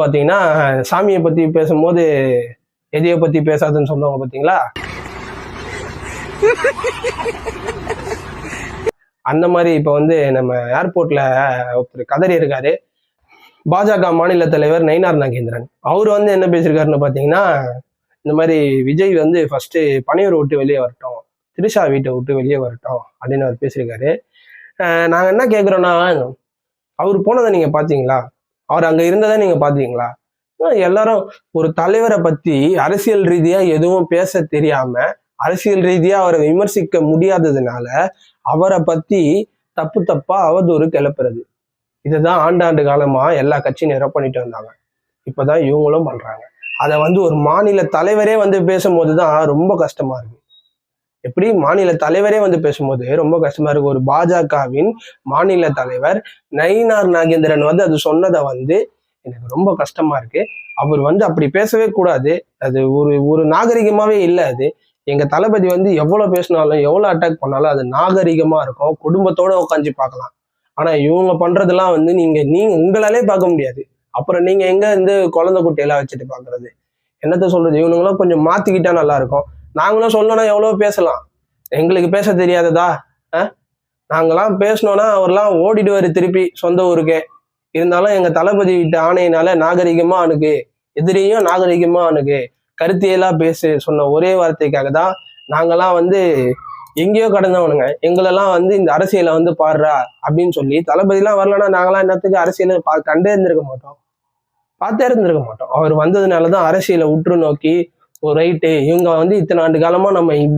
பாத்தீங்கன்னா சாமியை பத்தி பேசும்போது எதையை பத்தி பேசாதுன்னு சொல்லுவாங்க பாத்தீங்களா. அந்த மாதிரி இப்ப வந்து நம்ம ஏர்போர்ட்ல ஒருத்தர் கதறி இருக்காரு. பாஜக மாநில தலைவர் நயினார் நாகேந்திரன் அவர் வந்து என்ன பேசியிருக்காருன்னு பாத்தீங்கன்னா, இந்த மாதிரி விஜய் வந்து ஃபர்ஸ்ட் பனையூர் விட்டு வெளியே வரட்டும், திரிஷா வீட்டை விட்டு வெளியே வரட்டும் அப்படின்னு அவர் பேசியிருக்காரு. நாங்க என்ன கேட்குறோன்னா, அவர் போனதை நீங்க பாத்தீங்களா? அவர் அங்க இருந்ததை நீங்க பாத்தீங்களா? எல்லாரும் ஒரு தலைவரை பத்தி அரசியல் ரீதியா எதுவும் பேச தெரியாம, அரசியல் ரீதியா அவரை விமர்சிக்க முடியாததுனால அவரை பத்தி தப்பு தப்பா அவதூறு கிளப்புறது. இதுதான் ஆண்டாண்டு காலமா எல்லா கட்சியும் நிரப் பண்ணிட்டு வந்தாங்க. இப்பதான் இவங்களும் பண்றாங்க. அதை வந்து ஒரு மாநில தலைவரே வந்து பேசும்போதுதான் ரொம்ப கஷ்டமா இருக்கு. எப்படி மாநில தலைவரே வந்து பேசும்போது ரொம்ப கஷ்டமா இருக்கு. ஒரு பாஜகவின் மாநில தலைவர் நயினார் நாகேந்திரன் வந்து அது சொன்னதை வந்து எனக்கு ரொம்ப கஷ்டமா இருக்கு. அவர் வந்து அப்படி பேசவே கூடாது. அது ஒரு நாகரிகமாவே இல்லை. அது எங்க தளபதி வந்து எவ்வளவு பேசினாலும் எவ்வளவு அட்டாக் பண்ணாலும் அது நாகரிகமா இருக்கும். குடும்பத்தோட உட்காந்து பார்க்கலாம். ஆனா இவங்க பண்றதெல்லாம் வந்து நீங்க உங்களாலே பார்க்க முடியாது. அப்புறம் நீங்க எங்க இருந்து குழந்தை குட்டியெல்லாம் வச்சுட்டு பாக்குறது? என்னத்த சொல்றது? இவனுங்களும் கொஞ்சம் மாத்திக்கிட்டா நல்லா இருக்கும். நாங்களும் சொல்லணும்னா எவ்வளவு பேசலாம். எங்களுக்கு பேச தெரியாததா? நாங்கெல்லாம் பேசணும்னா அவர்லாம் ஓடிடுவாரு திருப்பி சொந்த ஊருக்கே. இருந்தாலும் எங்க தளபதி விட்ட ஆணையினால நாகரிகமா அணுகு, எதிரியும் நாகரிகமா அணுகு, கருத்தியலா பேசு சொன்ன ஒரே வார்த்தைக்காக தான் நாங்கெல்லாம் வந்து எங்கேயோ கடந்தவனுங்க. எங்களெல்லாம் வந்து இந்த அரசியலை வந்து பாடுறா அப்படின்னு சொல்லி தளபதிலாம் வரலன்னா நாங்களாம் என்னத்துக்கு அரசியலை கண்டே இருந்திருக்க மாட்டோம், பார்த்தே இருந்திருக்க மாட்டோம். அவர் வந்ததுனாலதான் அரசியலை உற்று நோக்கி ஒரு ரைட்டு இவங்க வந்து இத்தனை ஆண்டு காலமா நம்ம இப்படி